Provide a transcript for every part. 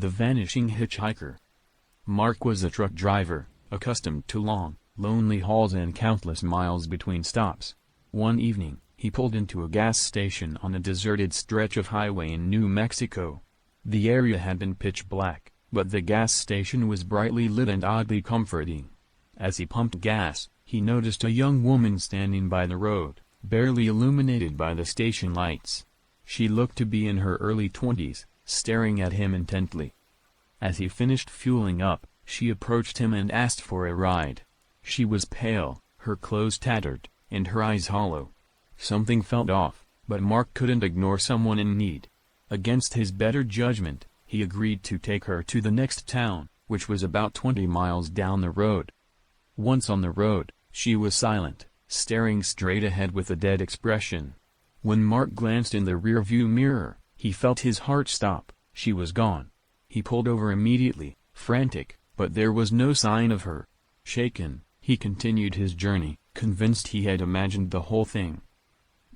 The Vanishing Hitchhiker. Mark was a truck driver, accustomed to long, lonely hauls and countless miles between stops. One evening, he pulled into a gas station on a deserted stretch of highway in New Mexico. The area had been pitch black, but the gas station was brightly lit and oddly comforting. As he pumped gas, he noticed a young woman standing by the road, barely illuminated by the station lights. She looked to be in her early 20s, staring at him intently. As he finished fueling up, she approached him and asked for a ride. She was pale, her clothes tattered, and her eyes hollow. Something felt off, but Mark couldn't ignore someone in need. Against his better judgment, he agreed to take her to the next town, which was about 20 miles down the road. Once on the road, she was silent, staring straight ahead with a dead expression. When Mark glanced in the rearview mirror, he felt his heart stop. She was gone. He pulled over immediately, frantic, but there was no sign of her. Shaken, he continued his journey, convinced he had imagined the whole thing.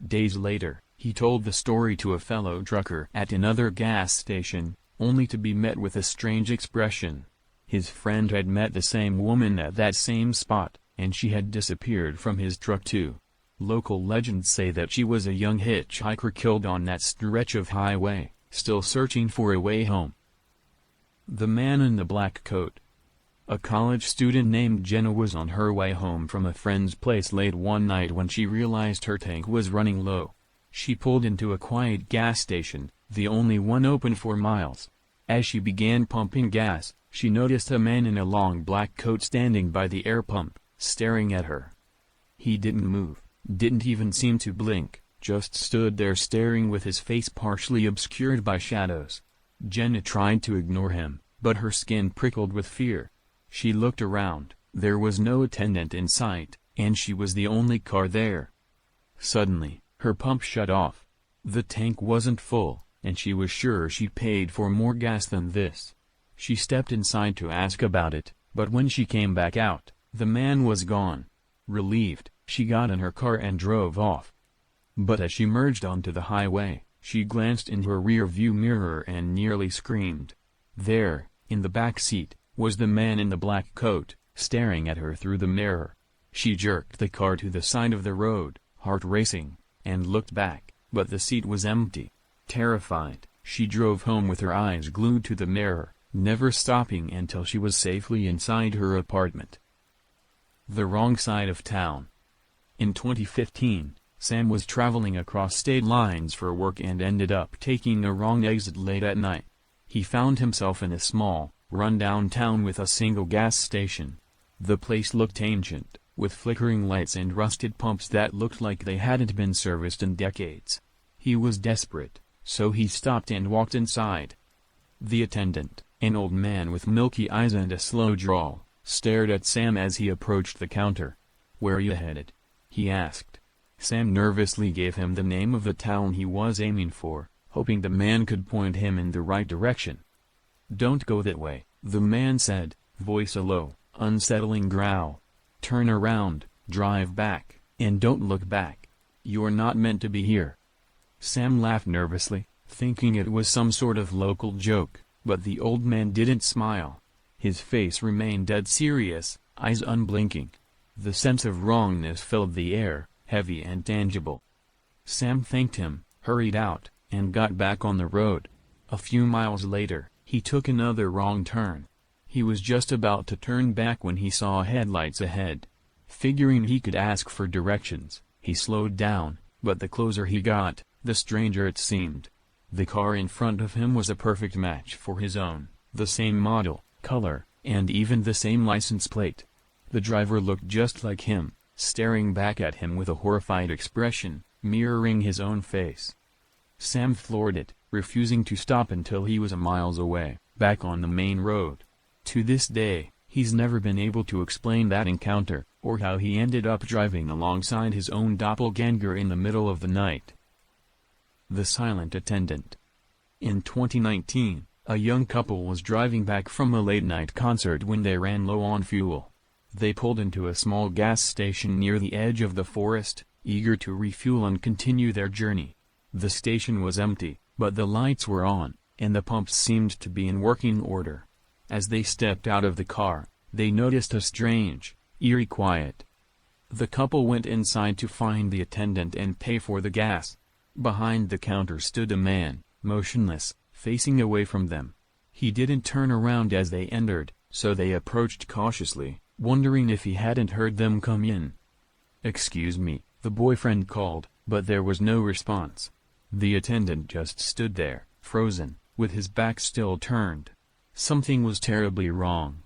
Days later, he told the story to a fellow trucker at another gas station, only to be met with a strange expression. His friend had met the same woman at that same spot, and she had disappeared from his truck too. Local legends say that she was a young hitchhiker killed on that stretch of highway, still searching for a way home. The man in the black coat. A college student named Jenna was on her way home from a friend's place late one night when she realized her tank was running low. She pulled into a quiet gas station, the only one open for miles. As she began pumping gas, she noticed a man in a long black coat standing by the air pump, staring at her. He didn't move, didn't even seem to blink, just stood there staring with his face partially obscured by shadows. Jenna tried to ignore him, but her skin prickled with fear. She looked around, there was no attendant in sight, and she was the only car there. Suddenly, her pump shut off. The tank wasn't full, and she was sure she paid for more gas than this. She stepped inside to ask about it, but when she came back out, the man was gone. Relieved, she got in her car and drove off. But as she merged onto the highway, she glanced in her rear-view mirror and nearly screamed. There, in the back seat, was the man in the black coat, staring at her through the mirror. She jerked the car to the side of the road, heart racing, and looked back, but the seat was empty. Terrified, she drove home with her eyes glued to the mirror, never stopping until she was safely inside her apartment. The wrong side of town. In 2015, Sam was traveling across state lines for work and ended up taking the wrong exit late at night. He found himself in a small, run-down town with a single gas station. The place looked ancient, with flickering lights and rusted pumps that looked like they hadn't been serviced in decades. He was desperate, so he stopped and walked inside. The attendant, an old man with milky eyes and a slow drawl, stared at Sam as he approached the counter. "Where are you headed?" he asked. Sam nervously gave him the name of the town he was aiming for, hoping the man could point him in the right direction. "Don't go that way," the man said, voice a low, unsettling growl. "Turn around, drive back, and don't look back. You're not meant to be here." Sam laughed nervously, thinking it was some sort of local joke, but the old man didn't smile. His face remained dead serious, eyes unblinking. The sense of wrongness filled the air, heavy and tangible. Sam thanked him, hurried out, and got back on the road. A few miles later, he took another wrong turn. He was just about to turn back when he saw headlights ahead. Figuring he could ask for directions, he slowed down, but the closer he got, the stranger it seemed. The car in front of him was a perfect match for his own, the same model, color, and even the same license plate. The driver looked just like him, staring back at him with a horrified expression, mirroring his own face. Sam floored it, refusing to stop until he was miles away, back on the main road. To this day, he's never been able to explain that encounter, or how he ended up driving alongside his own doppelgänger in the middle of the night. The silent attendant. In 2019, a young couple was driving back from a late-night concert when they ran low on fuel. They pulled into a small gas station near the edge of the forest, eager to refuel and continue their journey. The station was empty, but the lights were on, and the pumps seemed to be in working order. As they stepped out of the car, they noticed a strange, eerie quiet. The couple went inside to find the attendant and pay for the gas. Behind the counter stood a man, motionless, facing away from them. He didn't turn around as they entered, so they approached cautiously, wondering if he hadn't heard them come in. "Excuse me," the boyfriend called, but there was no response. The attendant just stood there, frozen, with his back still turned. Something was terribly wrong.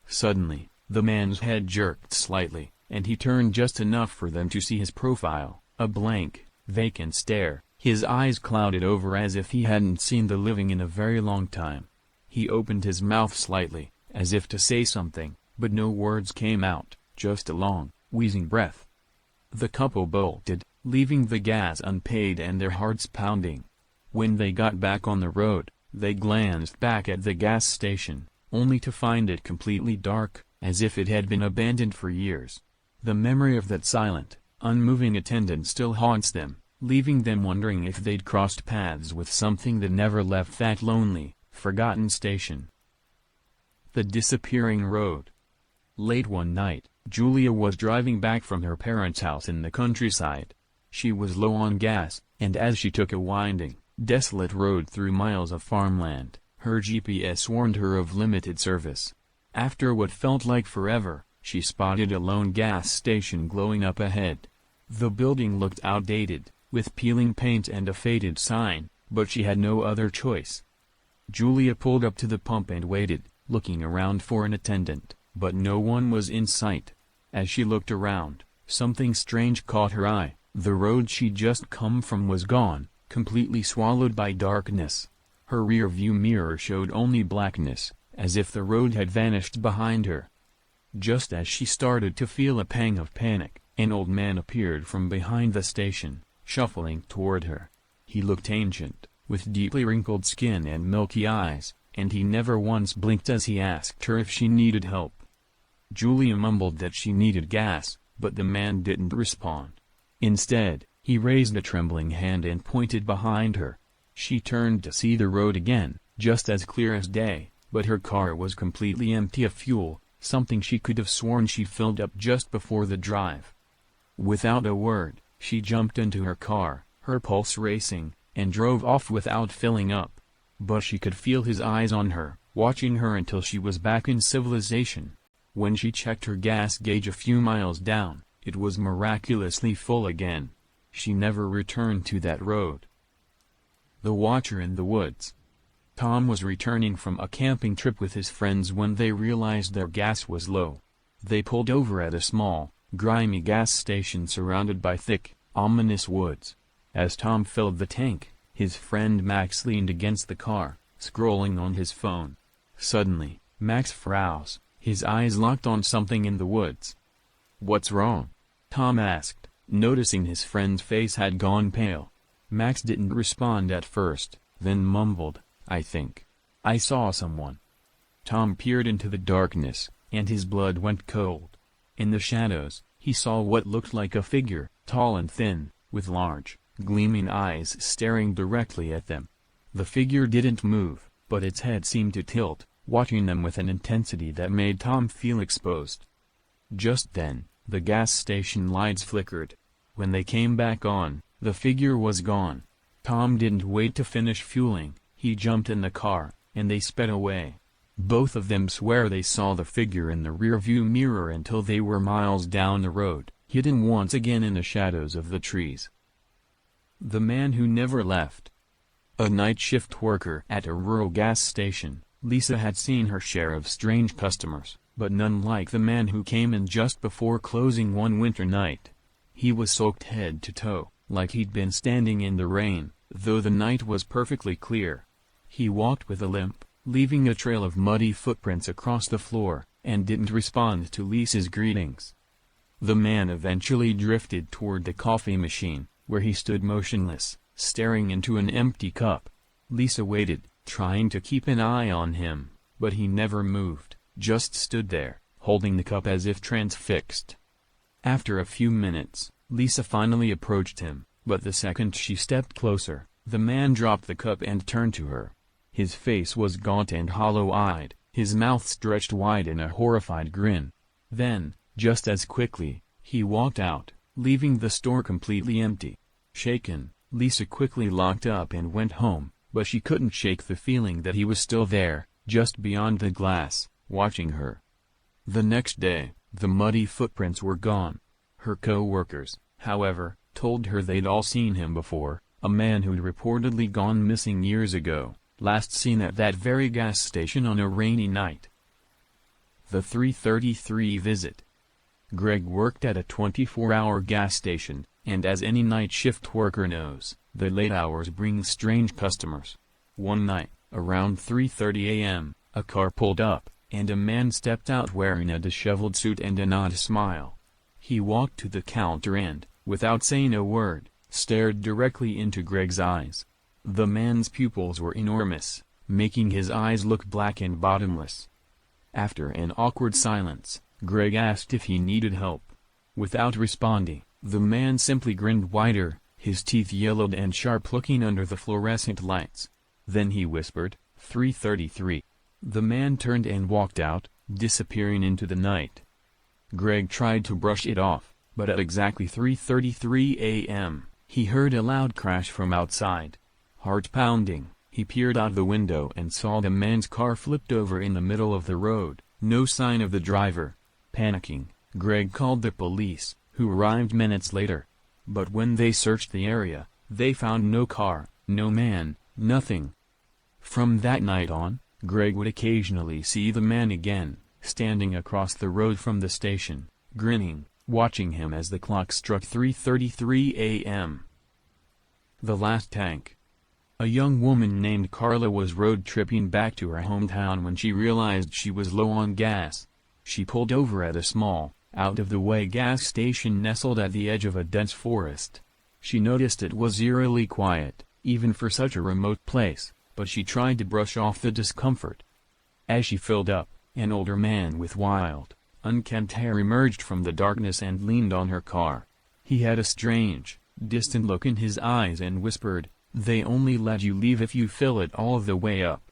Suddenly, the man's head jerked slightly, and he turned just enough for them to see his profile, a blank, vacant stare, his eyes clouded over as if he hadn't seen the living in a very long time. He opened his mouth slightly, as if to say something, but no words came out, just a long, wheezing breath. The couple bolted, leaving the gas unpaid and their hearts pounding. When they got back on the road, they glanced back at the gas station, only to find it completely dark, as if it had been abandoned for years. The memory of that silent, unmoving attendant still haunts them, leaving them wondering if they'd crossed paths with something that never left that lonely, forgotten station. The disappearing road. Late one night, Julia was driving back from her parents' house in the countryside. She was low on gas, and as she took a winding, desolate road through miles of farmland, her GPS warned her of limited service. After what felt like forever, she spotted a lone gas station glowing up ahead. The building looked outdated, with peeling paint and a faded sign, but she had no other choice. Julia pulled up to the pump and waited, looking around for an attendant, but no one was in sight. As she looked around, something strange caught her eye. The road she'd just come from was gone, completely swallowed by darkness. Her rear-view mirror showed only blackness, as if the road had vanished behind her. Just as she started to feel a pang of panic, an old man appeared from behind the station, shuffling toward her. He looked ancient, with deeply wrinkled skin and milky eyes, and he never once blinked as he asked her if she needed help. Julia mumbled that she needed gas, but the man didn't respond. Instead, he raised a trembling hand and pointed behind her. She turned to see the road again, just as clear as day, but her car was completely empty of fuel, something she could have sworn she filled up just before the drive. Without a word, she jumped into her car, her pulse racing, and drove off without filling up. But she could feel his eyes on her, watching her until she was back in civilization. When she checked her gas gauge a few miles down, it was miraculously full again. She never returned to that road. The Watcher in the Woods. Tom was returning from a camping trip with his friends when they realized their gas was low. They pulled over at a small, grimy gas station surrounded by thick, ominous woods. As Tom filled the tank, his friend Max leaned against the car, scrolling on his phone. Suddenly, Max froze, his eyes locked on something in the woods. "What's wrong?" Tom asked, noticing his friend's face had gone pale. Max didn't respond at first, then mumbled, "I think I saw someone." Tom peered into the darkness, and his blood went cold. In the shadows, he saw what looked like a figure, tall and thin, with large, gleaming eyes staring directly at them. The figure didn't move, but its head seemed to tilt, watching them with an intensity that made Tom feel exposed. Just then, the gas station lights flickered. When they came back on, the figure was gone. Tom didn't wait to finish fueling, he jumped in the car, and they sped away. Both of them swear they saw the figure in the rearview mirror until they were miles down the road, hidden once again in the shadows of the trees. The Man Who Never Left. A night shift worker at a rural gas station, Lisa had seen her share of strange customers, but none like the man who came in just before closing one winter night. He was soaked head to toe, like he'd been standing in the rain, though the night was perfectly clear. He walked with a limp, leaving a trail of muddy footprints across the floor, and didn't respond to Lisa's greetings. The man eventually drifted toward the coffee machine, where he stood motionless, staring into an empty cup. Lisa waited, trying to keep an eye on him, but he never moved, just stood there, holding the cup as if transfixed. After a few minutes, Lisa finally approached him, but the second she stepped closer, the man dropped the cup and turned to her. His face was gaunt and hollow-eyed, his mouth stretched wide in a horrified grin. Then, just as quickly, he walked out, leaving the store completely empty. Shaken, Lisa quickly locked up and went home, but she couldn't shake the feeling that he was still there, just beyond the glass, watching her. The next day, the muddy footprints were gone. Her co-workers, however, told her they'd all seen him before, a man who'd reportedly gone missing years ago, last seen at that very gas station on a rainy night. The 3:33 visit. Greg worked at a 24-hour gas station, and as any night shift worker knows, the late hours bring strange customers. One night, around 3:30 a.m., a car pulled up, and a man stepped out wearing a disheveled suit and an odd smile. He walked to the counter and, without saying a word, stared directly into Greg's eyes. The man's pupils were enormous, making his eyes look black and bottomless. After an awkward silence, Greg asked if he needed help. Without responding, the man simply grinned wider, his teeth yellowed and sharp looking under the fluorescent lights. Then he whispered, 3:33. The man turned and walked out, disappearing into the night. Greg tried to brush it off, but at exactly 3:33 a.m., he heard a loud crash from outside. Heart pounding, he peered out the window and saw the man's car flipped over in the middle of the road, no sign of the driver. Panicking, Greg called the police, who arrived minutes later. But when they searched the area, they found no car, no man, nothing. From that night on, Greg would occasionally see the man again, standing across the road from the station, grinning, watching him as the clock struck 3:33 a.m. The last tank. A young woman named Carla was road tripping back to her hometown when she realized she was low on gas. She pulled over at a small, out-of-the-way gas station nestled at the edge of a dense forest. She noticed it was eerily quiet, even for such a remote place, but she tried to brush off the discomfort. As she filled up, an older man with wild, unkempt hair emerged from the darkness and leaned on her car. He had a strange, distant look in his eyes and whispered, "They only let you leave if you fill it all the way up."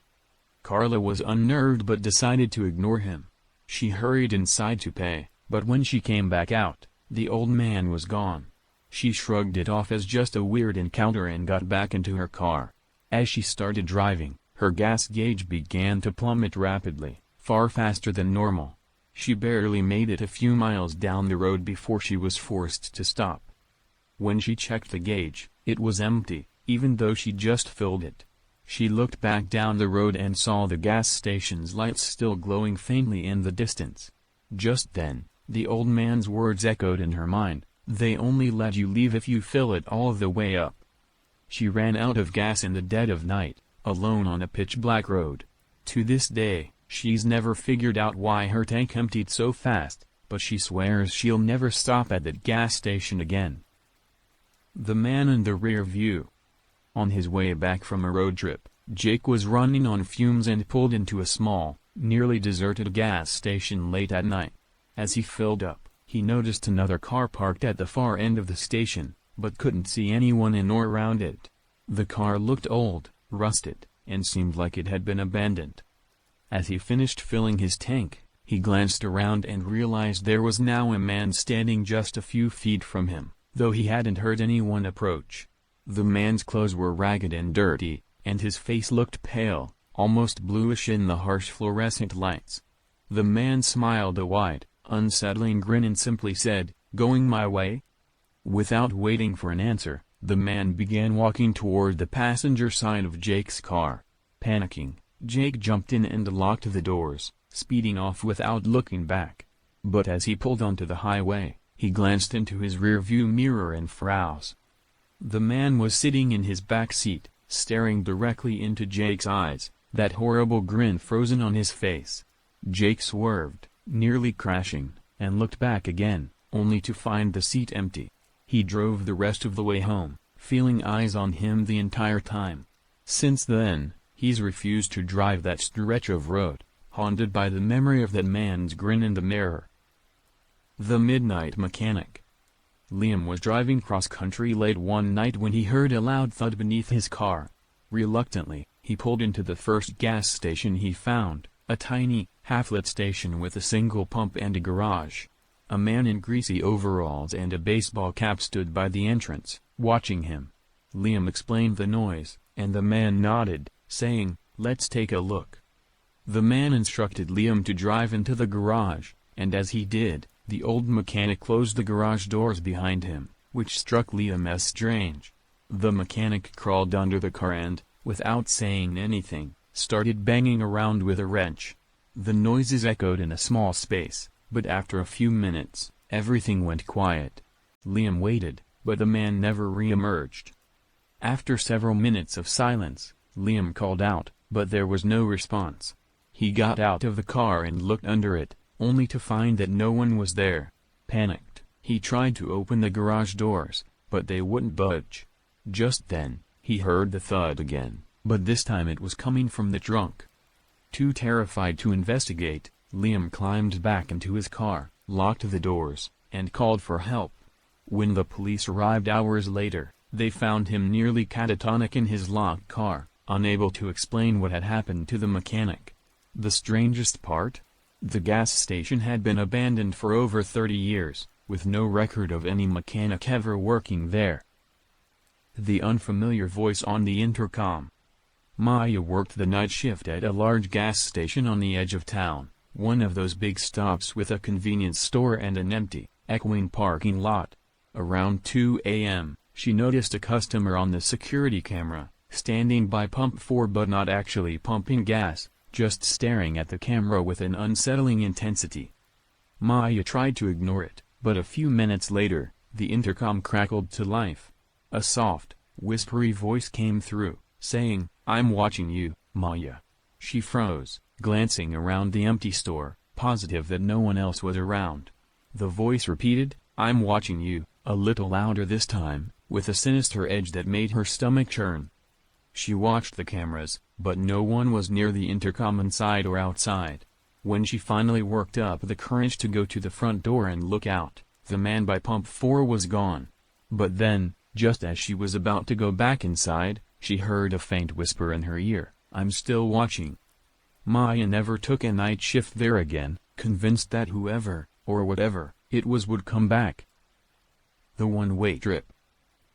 Carla was unnerved but decided to ignore him. She hurried inside to pay, but when she came back out, the old man was gone. She shrugged it off as just a weird encounter and got back into her car. As she started driving, her gas gauge began to plummet rapidly, far faster than normal. She barely made it a few miles down the road before she was forced to stop. When she checked the gauge, it was empty, even though she just filled it. She looked back down the road and saw the gas station's lights still glowing faintly in the distance. Just then, the old man's words echoed in her mind, "They only let you leave if you fill it all the way up." She ran out of gas in the dead of night, alone on a pitch-black road. To this day, she's never figured out why her tank emptied so fast, but she swears she'll never stop at that gas station again. The man in the rear view. On his way back from a road trip, Jake was running on fumes and pulled into a small, nearly deserted gas station late at night. As he filled up, he noticed another car parked at the far end of the station, but couldn't see anyone in or around it. The car looked old, rusted, and seemed like it had been abandoned. As he finished filling his tank, he glanced around and realized there was now a man standing just a few feet from him, though he hadn't heard anyone approach. The man's clothes were ragged and dirty, and his face looked pale, almost bluish in the harsh fluorescent lights. The man smiled a wide, unsettling grin and simply said, "Going my way?" Without waiting for an answer, the man began walking toward the passenger side of Jake's car. Panicking, Jake jumped in and locked the doors, speeding off without looking back. But as he pulled onto the highway, he glanced into his rearview mirror and froze. The man was sitting in his back seat, staring directly into Jake's eyes, that horrible grin frozen on his face. Jake swerved, nearly crashing, and looked back again, only to find the seat empty. He drove the rest of the way home, feeling eyes on him the entire time. Since then, he's refused to drive that stretch of road, haunted by the memory of that man's grin in the mirror. The Midnight Mechanic. Liam was driving cross-country late one night when he heard a loud thud beneath his car. Reluctantly, he pulled into the first gas station he found, a tiny, half-lit station with a single pump and a garage. A man in greasy overalls and a baseball cap stood by the entrance, watching him. Liam explained the noise, and the man nodded, saying, "Let's take a look." The man instructed Liam to drive into the garage, and as he did, the old mechanic closed the garage doors behind him, which struck Liam as strange. The mechanic crawled under the car and, without saying anything, started banging around with a wrench. The noises echoed in a small space, but after a few minutes, everything went quiet. Liam waited, but the man never re-emerged. After several minutes of silence, Liam called out, but there was no response. He got out of the car and looked under it, only to find that no one was there. Panicked, he tried to open the garage doors, but they wouldn't budge. Just then, he heard the thud again, but this time it was coming from the trunk. Too terrified to investigate, Liam climbed back into his car, locked the doors, and called for help. When the police arrived hours later, they found him nearly catatonic in his locked car, unable to explain what had happened to the mechanic. The strangest part? The gas station had been abandoned for over 30 years, with no record of any mechanic ever working there. The unfamiliar voice on the intercom. Maya worked the night shift at a large gas station on the edge of town, one of those big stops with a convenience store and an empty, echoing parking lot. Around 2 a.m., she noticed a customer on the security camera, standing by pump 4 but not actually pumping gas, just staring at the camera with an unsettling intensity. Maya tried to ignore it, but a few minutes later, the intercom crackled to life. A soft, whispery voice came through, saying, "I'm watching you, Maya." She froze, glancing around the empty store, positive that no one else was around. The voice repeated, "I'm watching you," a little louder this time, with a sinister edge that made her stomach churn. She watched the cameras, but no one was near the intercom inside or outside. When she finally worked up the courage to go to the front door and look out, the man by pump 4 was gone. But then, just as she was about to go back inside, she heard a faint whisper in her ear, "I'm still watching." Maya never took a night shift there again, convinced that whoever, or whatever, it was would come back. The one-way trip.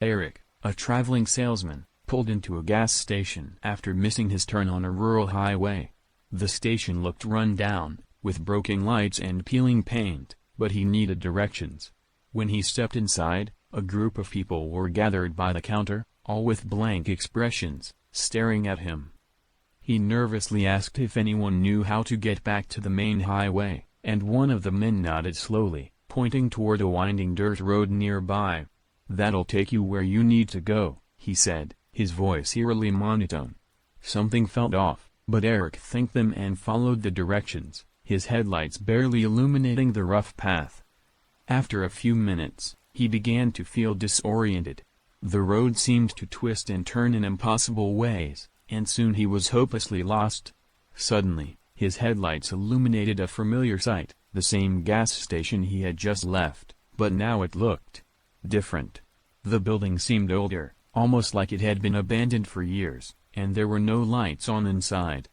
Eric, a traveling salesman, pulled into a gas station after missing his turn on a rural highway. The station looked run down, with broken lights and peeling paint, but he needed directions. When he stepped inside, a group of people were gathered by the counter, all with blank expressions, staring at him. He nervously asked if anyone knew how to get back to the main highway, and one of the men nodded slowly, pointing toward a winding dirt road nearby. "That'll take you where you need to go," he said, his voice eerily monotone. Something felt off, but Eric thanked them and followed the directions, his headlights barely illuminating the rough path. After a few minutes, he began to feel disoriented. The road seemed to twist and turn in impossible ways, and soon he was hopelessly lost. Suddenly, his headlights illuminated a familiar sight, the same gas station he had just left, but now it looked different. The building seemed older, almost like it had been abandoned for years, and there were no lights on inside.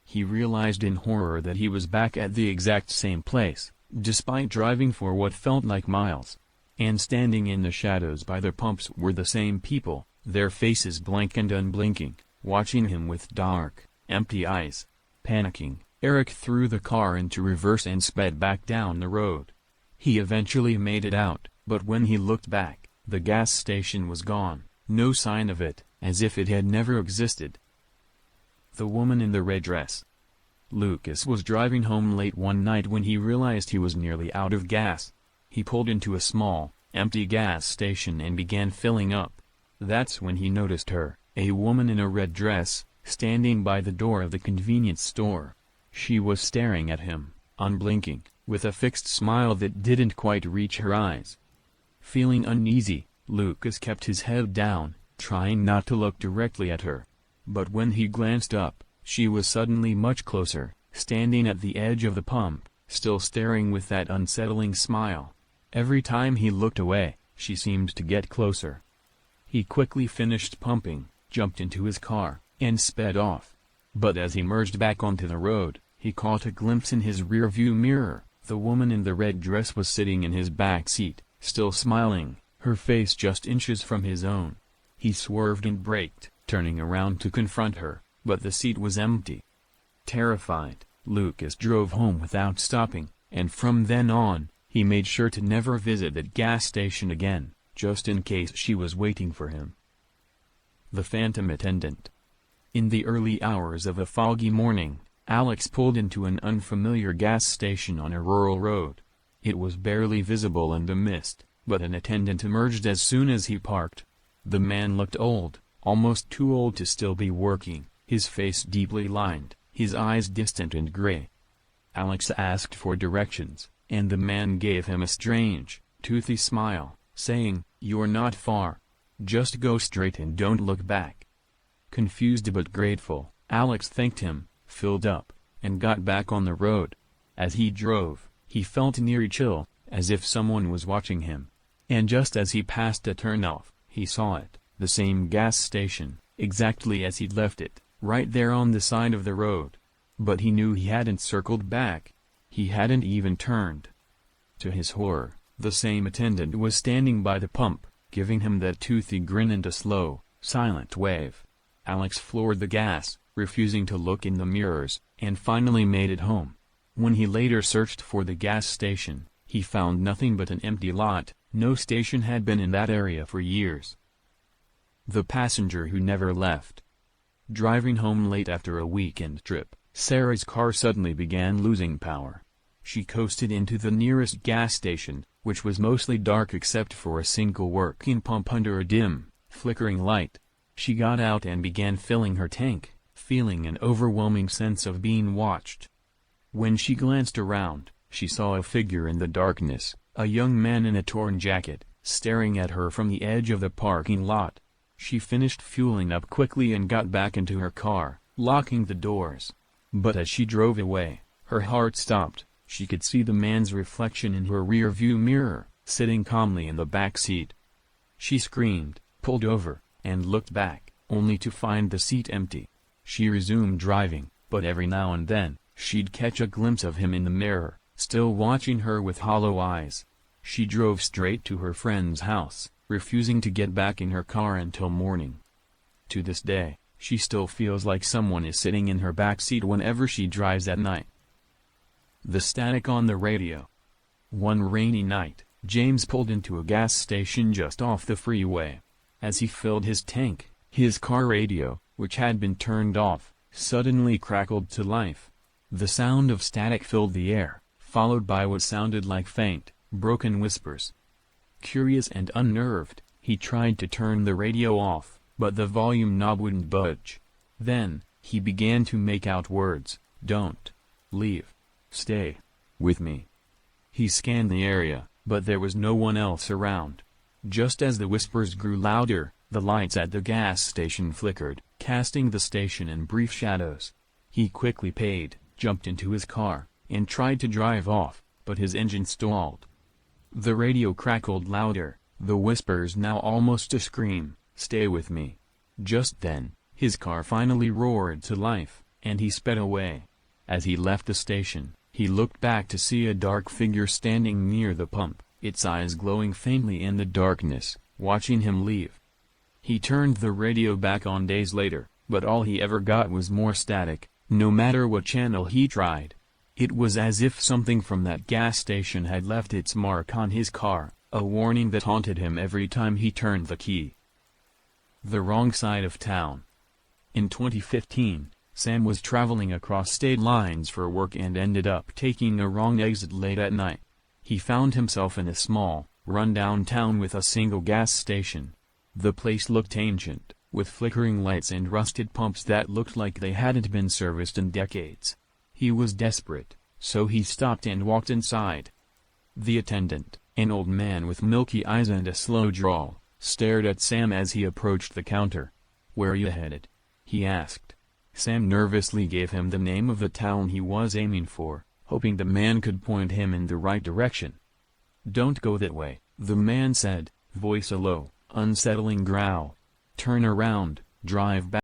He realized in horror that he was back at the exact same place, despite driving for what felt like miles. And standing in the shadows by the pumps were the same people, their faces blank and unblinking, watching him with dark, empty eyes. Panicking, Eric threw the car into reverse and sped back down the road. He eventually made it out, but when he looked back, the gas station was gone, no sign of it, as if it had never existed. The woman in the red dress. Lucas was driving home late one night when he realized he was nearly out of gas. He pulled into a small, empty gas station and began filling up. That's when he noticed her, a woman in a red dress, standing by the door of the convenience store. She was staring at him, unblinking, with a fixed smile that didn't quite reach her eyes. Feeling uneasy, Lucas kept his head down, trying not to look directly at her. But when he glanced up, she was suddenly much closer, standing at the edge of the pump, still staring with that unsettling smile. Every time he looked away, she seemed to get closer. He quickly finished pumping, jumped into his car, and sped off. But as he merged back onto the road, he caught a glimpse in his rearview mirror. The woman in the red dress was sitting in his back seat, still smiling, her face just inches from his own. He swerved and braked, turning around to confront her, but the seat was empty. Terrified, Lucas drove home without stopping, and from then on, he made sure to never visit that gas station again, just in case she was waiting for him. The Phantom Attendant. In the early hours of a foggy morning, Alex pulled into an unfamiliar gas station on a rural road. It was barely visible in the mist, but an attendant emerged as soon as he parked. The man looked old, almost too old to still be working, his face deeply lined, his eyes distant and gray. Alex asked for directions, and the man gave him a strange, toothy smile, saying, "You're not far. Just go straight and don't look back." Confused but grateful, Alex thanked him, filled up, and got back on the road. As he drove, he felt an eerie chill, as if someone was watching him. And just as he passed a turnoff, he saw it, the same gas station, exactly as he'd left it, right there on the side of the road. But he knew he hadn't circled back. He hadn't even turned. To his horror, the same attendant was standing by the pump, giving him that toothy grin and a slow, silent wave. Alex floored the gas, refusing to look in the mirrors, and finally made it home. When he later searched for the gas station, he found nothing but an empty lot. No station had been in that area for years. The passenger who never left. Driving home late after a weekend trip, Sarah's car suddenly began losing power. She coasted into the nearest gas station, which was mostly dark except for a single working pump under a dim, flickering light. She got out and began filling her tank, feeling an overwhelming sense of being watched. When she glanced around, she saw a figure in the darkness, a young man in a torn jacket, staring at her from the edge of the parking lot. She finished fueling up quickly and got back into her car, locking the doors. But as she drove away, her heart stopped. She could see the man's reflection in her rearview mirror, sitting calmly in the back seat. She screamed, pulled over, and looked back, only to find the seat empty. She resumed driving, but every now and then, she'd catch a glimpse of him in the mirror, still watching her with hollow eyes. She drove straight to her friend's house, refusing to get back in her car until morning. To this day, she still feels like someone is sitting in her back seat whenever she drives at night. The static on the radio. One rainy night, James pulled into a gas station just off the freeway. As he filled his tank, his car radio, which had been turned off, suddenly crackled to life. The sound of static filled the air, followed by what sounded like faint, broken whispers. Curious and unnerved, he tried to turn the radio off, but the volume knob wouldn't budge. Then, he began to make out words: "Don't leave. Stay with me." He scanned the area, but there was no one else around. Just as the whispers grew louder, the lights at the gas station flickered, casting the station in brief shadows. He quickly paid, jumped into his car, and tried to drive off, but his engine stalled. The radio crackled louder, the whispers now almost a scream, "Stay with me." Just then, his car finally roared to life, and he sped away. As he left the station, he looked back to see a dark figure standing near the pump, its eyes glowing faintly in the darkness, watching him leave. He turned the radio back on days later, but all he ever got was more static, no matter what channel he tried. It was as if something from that gas station had left its mark on his car, a warning that haunted him every time he turned the key. The wrong side of town. In 2015, Sam was traveling across state lines for work and ended up taking a wrong exit late at night. He found himself in a small, run-down town with a single gas station. The place looked ancient, with flickering lights and rusted pumps that looked like they hadn't been serviced in decades. He was desperate, so he stopped and walked inside. The attendant, an old man with milky eyes and a slow drawl, stared at Sam as he approached the counter. "Where are you headed?" he asked. Sam nervously gave him the name of the town he was aiming for, hoping the man could point him in the right direction. "Don't go that way," the man said, voice a low, unsettling growl. "Turn around, Drive back.